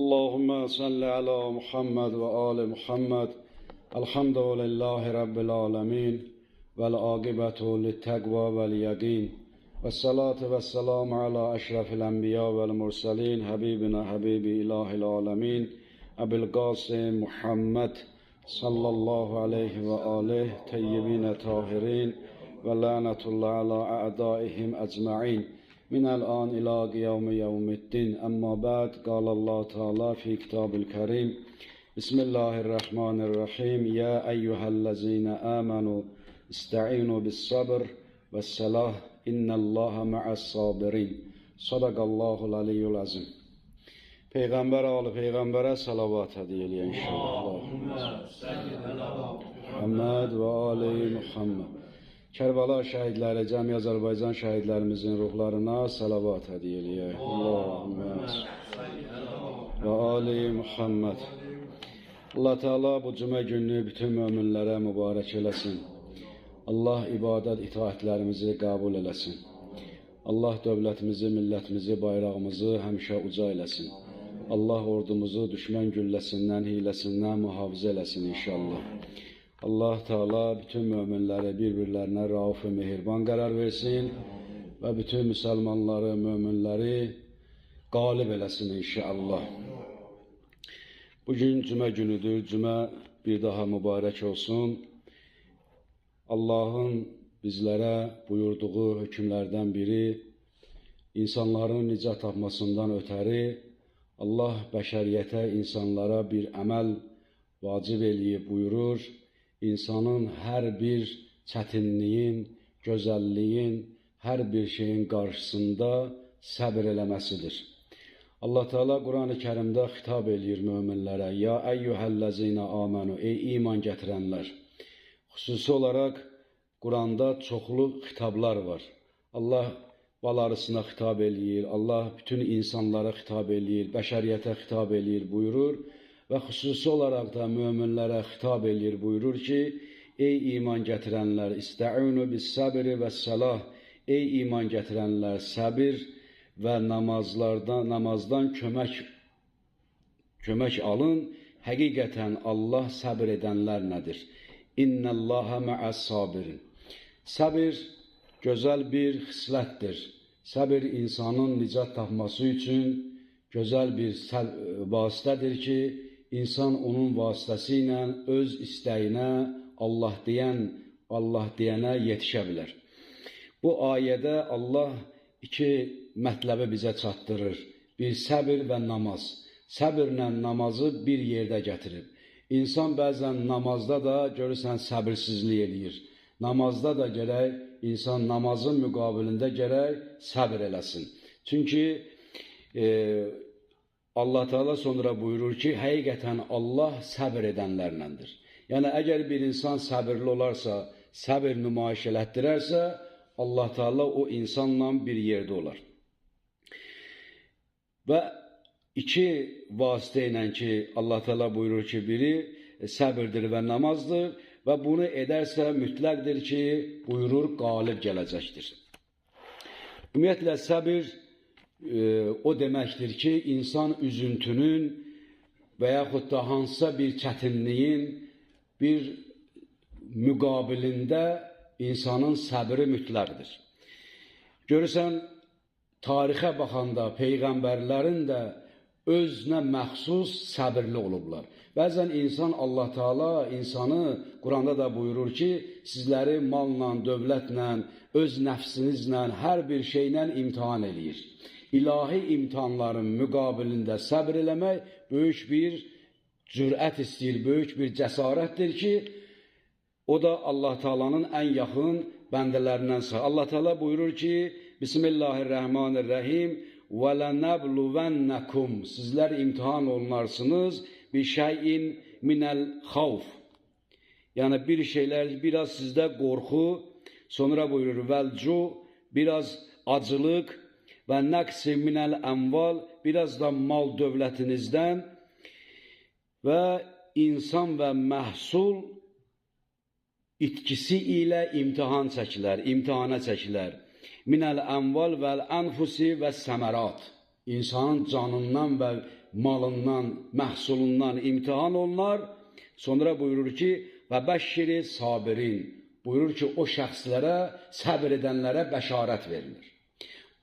اللهم صل على محمد وآل محمد. الحمد لله رب العالمين والعاقبة للتقوى واليقين والصلاة والسلام على أشرف الأنبياء والمرسلين حبيبنا حبيب إله العالمين أبي القاسم محمد صلى الله عليه وآله طيبين طاهرين ولعنة الله على أعدائهم أجمعين من الآن إلى يوم الدين. أما بعد، قال الله تعالى في كتاب الكريم: بسم الله الرحمن الرحيم. يا أيها الذين آمنوا استعينوا بالصبر والصلاة إن الله مع الصابرين. صدق الله العلي العظيم. Peygamber oğlu peygambere salavat hediye inşallah. Muhammed ve Ali Muhammed. Kərbala şəhidləri, cəmi Azərbaycan şəhidlərimizin ruhlarına salavat hediye eləyək. Allahümme və Ali Muhammed. Allah Teala bu cümə gününü bütün möminlərə mübarək eləsin. Allah ibadət itaətlərimizi qəbul eləsin. Allah dövlətimizi, millətimizi, bayrağımızı həmişə uca eləsin. Allah ordumuzu düşmən gülləsindən, hiləsindən mühafizə eləsin inşallah. Allah Teala bütün möminləri bir-birlərinə rauf və mehriban qərar versin və bütün müsəlmanları, möminləri qalib eləsin inşallah. Bugün cümə günüdür, cümə bir daha mübarək olsun. Allah'ın bizlərə buyurduğu hökümlərdən biri, insanların nicat tapmasından ötəri, Allah bəşəriyyətə, insanlara bir əməl vacib eləyib buyurur. İnsanın hər bir çətinliyin, gözəlliyin, hər bir şeyin qarşısında səbr eləməsidir. Allah Teala Quran-ı Kərimdə xitab eləyir möminlərə: Ya əyyuhəl-ləzinə amanu, ey iman gətirənlər. Xüsusi olaraq Quranda çoxlu xitablar var. Allah balarısına xitab eləyir, Allah bütün insanlara xitab eləyir, bəşəriyyətə xitab eləyir buyurur. Və xüsusi olaraq da möminlərə xitab eləyir buyurur ki, ey iman gətirənlər, istə'unu bis-sabri və-səlah, ey iman gətirənlər, səbir və namazdan kömək alın. Həqiqətən Allah səbir edənlər nədir? İnnəllaha mə'əs-sabirin. Səbir gözəl bir xislətdir. Səbir insanın nicat tapması üçün gözəl bir vasitədir ki, İnsan onun vasitəsilə öz istəyinə, Allah deyənə yetişə bilər. Bu ayədə Allah iki mətləbi bizə çatdırır. Bir səbir və namaz. Səbirlə namazı bir yerdə gətirib. İnsan bəzən namazda da görürsən səbirsizlik eləyir. Namazda da gərək insan namazın müqabilində gərək səbir eləsin. Çünki Allah Teala sonra buyurur ki, həqiqətən Allah səbir edənlərləndir. Yəni, əgər bir insan səbirli olarsa, səbir nümayiş elətdirərsə, Allah Teala o insanla bir yerdə olar. Və iki vasitə ilə ki, Allah Teala buyurur ki, biri səbirdir və namazdır və bunu edərsə mütləqdir ki, buyurur, qalib gələcəkdir. Ümumiyyətlə, səbir o deməkdir ki, insan üzüntünün və yaxud da hansısa bir çətinliyin bir müqabilində insanın səbri mütləqdir. Görürsən, tarixə baxanda peyğəmbərlərin də özünə məxsus səbirli olublar. Bəzən insan, Allah Teala insanı Quranda da buyurur ki, sizləri malla, dövlətlə, öz nəfsinizlə, hər bir şeylə imtihan eləyir. İlahi imtihanların müqabilində səbr eləmək böyük bir cürət istəyir, böyük bir cəsarətdir ki, o da Allah Teala'nın ən yaxın bəndələrindən sayılır. Allah Teala buyurur ki, Bismillahirrahmanirrahim, وَلَنَبْلُوَنَّكُمْ, sizlər imtihan olunarsınız bir şeyin minəl xavf. Yəni bir şeylər, biraz sizdə qorxu, sonra buyurur vəlcu, biraz acılıq, və nəqsi minəl əmval, biraz da mal dövlətinizdən və insan və məhsul itkisi ilə imtihana çəkilər. Minəl əmval vəl ənfusi və səmərat. İnsanın canından və malından, məhsulundan imtihan olunar. Sonra buyurur ki, və bəşşiri sabirin. Buyurur ki, o şəxslərə, səbr edənlərə bəşarət verilir.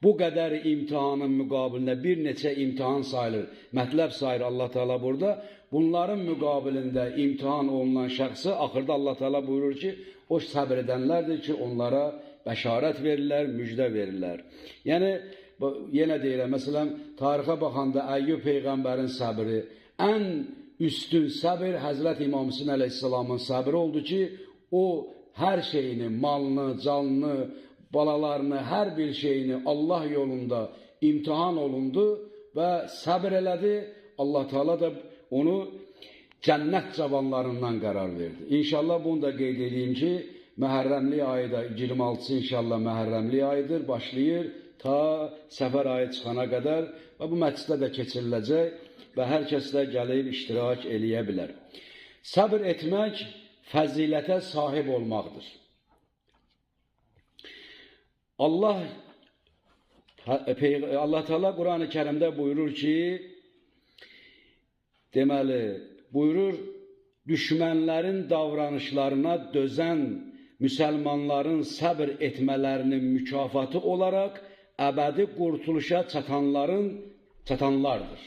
Bu qədər imtihanın müqabilində bir neçə imtihan sayılır, mətləb sayılır Allah Teala burada. Bunların müqabilində imtihan olunan şəxsi axırda Allah Teala buyurur ki, o səbr edənlərdir ki, onlara bəşarət verirlər, müjdə verirlər. Yəni, yenə deyirəm, məsələn, tarixə baxanda Əyyub Peyğəmbərin səbri, ən üstün səbir Həzrət İmam Hüseyin əleyhissalamın səbri oldu ki, o hər şeyini, malını, canını, balalarını, hər bir şeyini Allah yolunda imtihan olundu və səbr elədi. Allah Teala da onu cənnət cavanlarından qərar verdi. İnşallah bunu da qeyd edeyim ki, Məhərrəmli ayı da 26-sı inşallah Məhərrəmli ayıdır, başlayır ta səfər ayı çıxana qədər və bu məclisdə də keçiriləcək və hər kəs də gəlib iştirak eləyə bilər. Səbr etmək fəzilətə sahib olmaqdır. Allah Teala Quran-ı Kərimdə buyurur ki, deməli, buyurur, düşmənlərin davranışlarına dözən müsəlmanların səbr etmələrinin mükafatı olaraq əbədi qurtuluşa çatanlardır.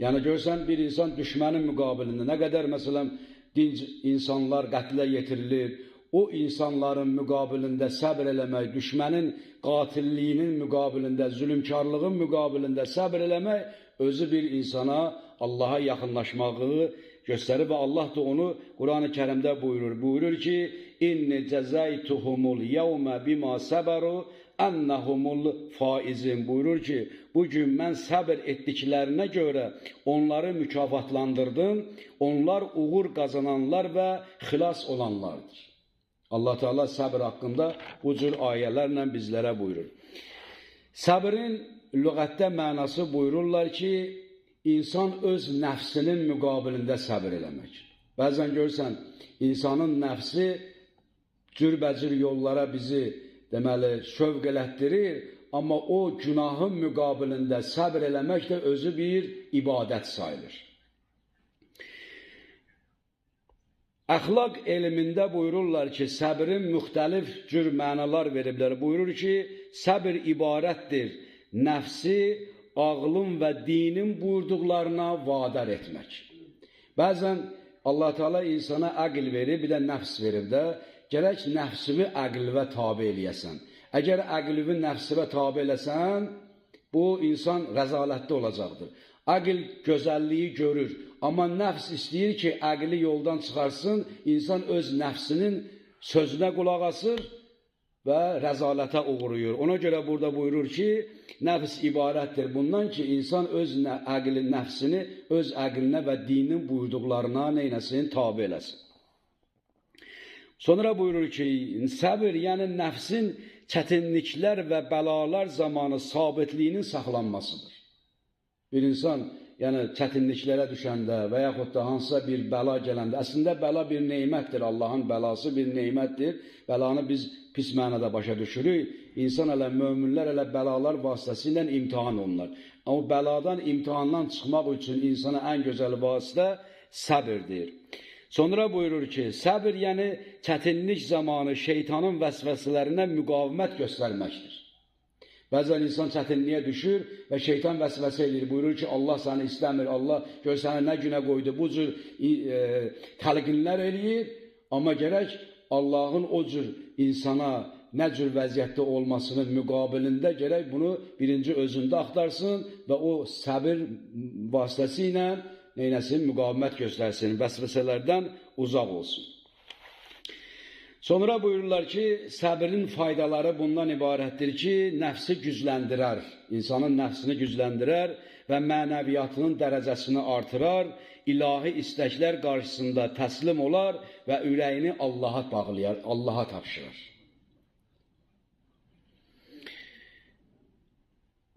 Yəni görsən, bir insan düşmənin müqabilində nə qədər məsələn dinc insanlar qətlə yetirilir, o insanların müqabilində səbr eləmək, düşmənin qatilliyinin müqabilində, zülümkarlığın müqabilində səbr eləmək özü bir insana Allaha yaxınlaşmağı göstərir və Allah da onu Quran-ı Kərimdə buyurur. Buyurur ki, İnni cəzəytuhumul yevmə bima səbəru ennəhumul faizin. Buyurur ki, bugün mən səbr etdiklərinə görə onları mükafatlandırdım, onlar uğur qazananlar və xilas olanlardır. Allah Teala səbr haqqında bu cür ayələrlə bizlərə buyurur. Səbrin lüğətdə mənası buyururlar ki, insan öz nəfsinin müqabilində səbr eləmək. Bəzən görsən, insanın nəfsi cürbəcür yollara bizi deməli, şövq elətdirir, amma o günahın müqabilində səbr eləmək də özü bir ibadət sayılır. Əxlaq elmində buyururlar ki, səbrin müxtəlif cür mənalar veriblər. Buyurur ki, səbr ibarətdir, nəfsi, ağlın və dinin buyurduqlarına vadar etmək. Bəzən Allah Teala insana əql verib, bir də nəfs verib də, gərək nəfsini əqlivə tabi eləyəsən. Əgər əqlivi nəfsivə tabi eləsən, bu insan rəzalətdə olacaqdır. Əql gözəlliyi görür, amma nəfs istəyir ki, əqli yoldan çıxarsın, insan öz nəfsinin sözünə qulaq asır və rəzalətə uğruyur. Ona görə burada buyurur ki, nəfs ibarətdir bundan ki, insan öz nəfsini, öz əqlinə və dinin buyurduqlarına neynəsin, tabi eləsin. Sonra buyurur ki, səbir, yəni nəfsin çətinliklər və bəlalar zamanı sabitliyinin saxlanmasıdır. Bir insan, yəni çətinliklərə düşəndə və yaxud da hansısa bir bəla gələndə, əslində bəla bir neymətdir, Allahın bəlası bir neymətdir. Bəlanı biz pis mənada başa düşürük. İnsan elə, möminlər elə bəlalar vasitəsilə imtihan olunur. Amma bəladan, imtihandan çıxmaq üçün insana ən gözəl vasitə səbirdir. Sonra buyurur ki, səbir yəni çətinlik zamanı şeytanın vəsvəsələrinə müqavimət göstərməkdir. Bəzən insan çətinliyə düşür və şeytan vəsvəsə edir. Buyurur ki, Allah səni istəmir, Allah gör səni nə günə qoydu, bu cür təlqinlər eləyir. Amma gərək Allahın o cür insana nə cür vəziyyətdə olmasının müqabilində gərək bunu birinci özündə axtarsın və o səbir vasitəsi ilə neynəsin, müqavimət göstərsin, vəsvəsələrdən uzaq olsun. Sonra buyururlar ki, səbrin faydaları bundan ibarətdir ki, nəfsi gücləndirər, insanın nəfsini gücləndirər və mənəviyyatının dərəcəsini artırar, ilahi istəklər qarşısında təslim olar və ürəyini Allaha bağlayar, Allaha tapşırır.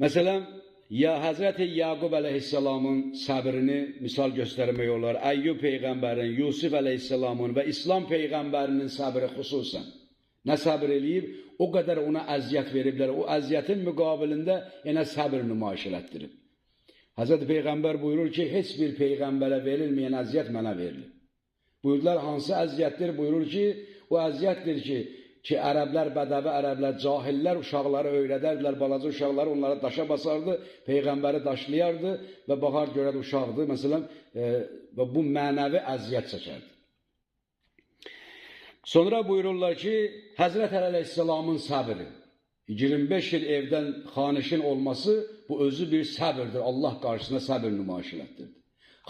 Məsələn, Həzrəti Yaqub əleyhissalamın səbrini misal göstərmək olar. Əyyub Peyğəmbərin, Yusuf əleyhissalamın və İslam Peyğəmbərinin səbri xüsusən. Nə səbr eləyib, o qədər ona əziyyət veriblər. O əziyyətin müqabilində yenə səbr nümayiş elətdirib. Hazreti Peyğəmbər buyurur ki, heç bir peyğəmbərə verilməyən əziyyət mənə verilir. Buyurdular, hansı əziyyətdir? Buyurur ki, o əziyyətdir ki, ərəblər, bədəvi ərəblər, cahillər uşaqları öyrədərdilər, balaca uşaqları onlara daşa basardı, peyğəmbəri daşlayardı və baxar görəd uşaqdır, məsələn, və bu mənəvi əziyyət çəkərdi. Sonra buyururlar ki, Həzrət Əleyhisselamın səbri, 25 il evdən xanişin olması, bu özü bir səbirdir, Allah qarşısında səbir nümayiş elətdirdi.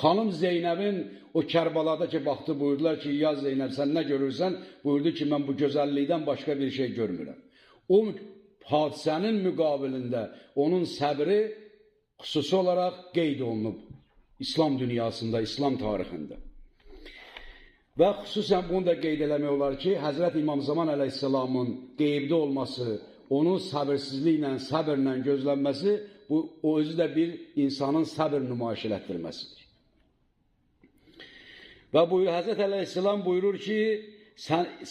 Xanım Zeynəbin o Kərbalada ki, baxdı, buyurdular ki, ya Zeynəb, sən nə görürsən? Buyurdu ki, mən bu gözəllikdən başqa bir şey görmürəm. O hadisənin müqabilində onun səbri xüsusi olaraq qeyd olunub İslam dünyasında, İslam tarixində. Və xüsusən bunu da qeyd eləmək olar ki, Həzrət İmam Zaman Əleyhisselamın qeybdə olması, onun səbirsizliklə, səbirlə gözlənməsi, o özü də bir insanın səbir nümayiş elətdirməsidir. Və Həzrət Əleyhisselam buyurur ki,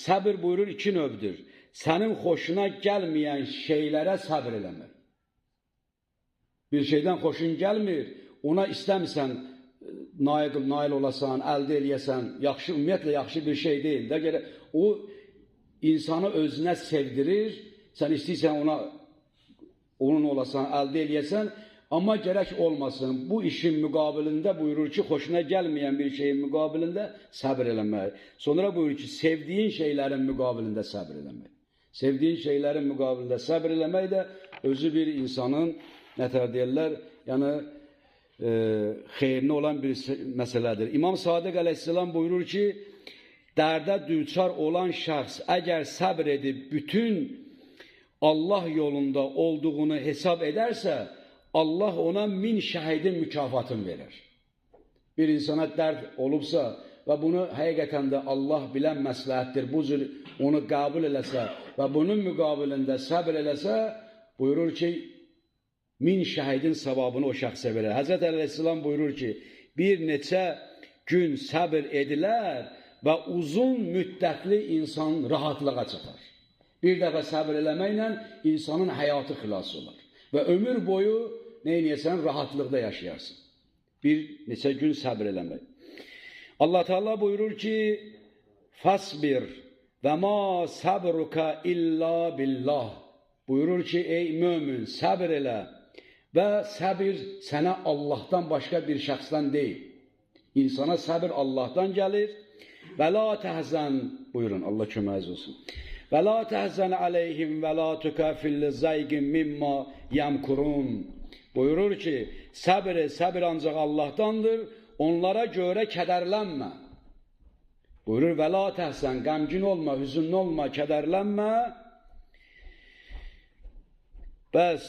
səbir buyurur iki növdür. Sənin xoşuna gəlməyən şeylərə səbir eləmək. Bir şeydən xoşun gəlmir, ona istəmirsən, nail olasan, əldə eləyəsən, ümumiyyətlə yaxşı bir şey deyil. O insanı özünə sevdirir, sən istəyirsən onun olasan, əldə eləyəsən, amma gərək olmasın. Bu işin müqabilində buyurur ki, xoşuna gəlməyən bir şeyin müqabilində səbir eləmək. Sonra buyurur ki, sevdiyin şeylərin müqabilində səbir eləmək. Sevdiyin şeylərin müqabilində səbir eləmək də özü bir insanın, nətər deyirlər, yəni xeyrinə olan bir məsələdir. İmam Sadiq Əleyhisselam buyurur ki, dərdə düçar olan şəxs əgər səbr edib bütün Allah yolunda olduğunu hesab edərsə, Allah ona 1000 şəhidin mükafatını verir. Bir insana dərd olubsa və bunu həqiqətən də Allah bilən məsləhətdir, bu cür onu qəbul eləsə və bunun müqabilində səbr eləsə, buyurur ki, 1000 şəhidin savabını o şəxsə verir. Həzrət Əleyhisselam buyurur ki, bir neçə gün səbr edilər və uzun müddətli insan rahatlığa çatar. Bir dəfə səbr eləməklə insanın həyatı xilas olar və ömür boyu neynəyəsən, rahatlıqda yaşayarsın. Bir neçə gün səbr eləmək. Allah Teala buyurur ki, Fasbir və ma səbruka illa billah. Buyurur ki, ey mömin, səbr elə və səbir sənə Allahdan başqa bir şəxsdən deyil. İnsana səbir Allahdan gəlir. Və la təhzən, buyurun, Allah köməyiniz olsun. Və la təhzən əleyhim və la tükəfilli zəygin mimma yəmkurun. Buyurur ki, səbir ancaq Allahdandır, onlara görə kədərlənmə. Buyurur, və la təhsən, qəmgin olma, hüzünlü olma, kədərlənmə. Bəs,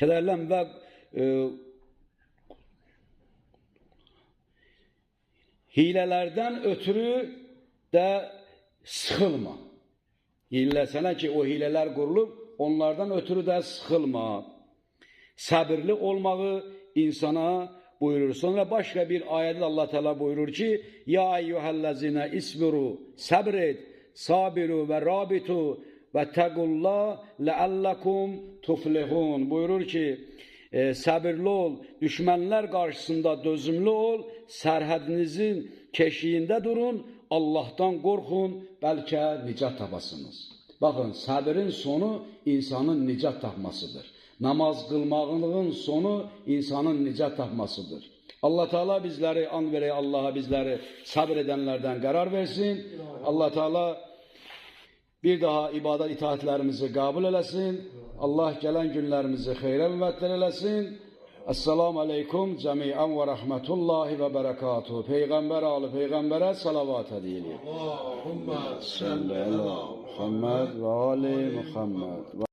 kədərlənmə və hilələrdən ötürü də sıxılma. Sənə ki, o hilələr qurulub, onlardan ötürü də sıxılma. Səbirli olmağı insana buyurur. Sonra başqa bir ayədə Allah Teala buyurur ki, ya eyyuhəllezine isbiru, səbr et, sabiru və rabitu və təqullah ləəllakum tuflihun. Buyurur ki, səbirli ol, düşmənlər qarşısında dözümlü ol, sərhədinizin keşiyində durun, Allahdan qorxun, bəlkə nicat tapasınız. Baxın, səbirin sonu insanın nicat tapmasıdır. Namaz qılmağının sonu insanın nicat tapmasıdır. Allah Teala bizləri, and verək Allaha bizləri səbr edənlərdən qərar versin. Allah Teala bir daha ibadət itaətlərimizi qəbul eləsin. Allah gələn günlərimizi xeyrə müvəttər eləsin. Esselamu aleykum cəmiən və rəhmətullahi və bərəkatuhu. Peyğəmbər alı Peyğəmbərə salavat edilir. Allahümmə Sallallahu Muhammed və ali Muhammed.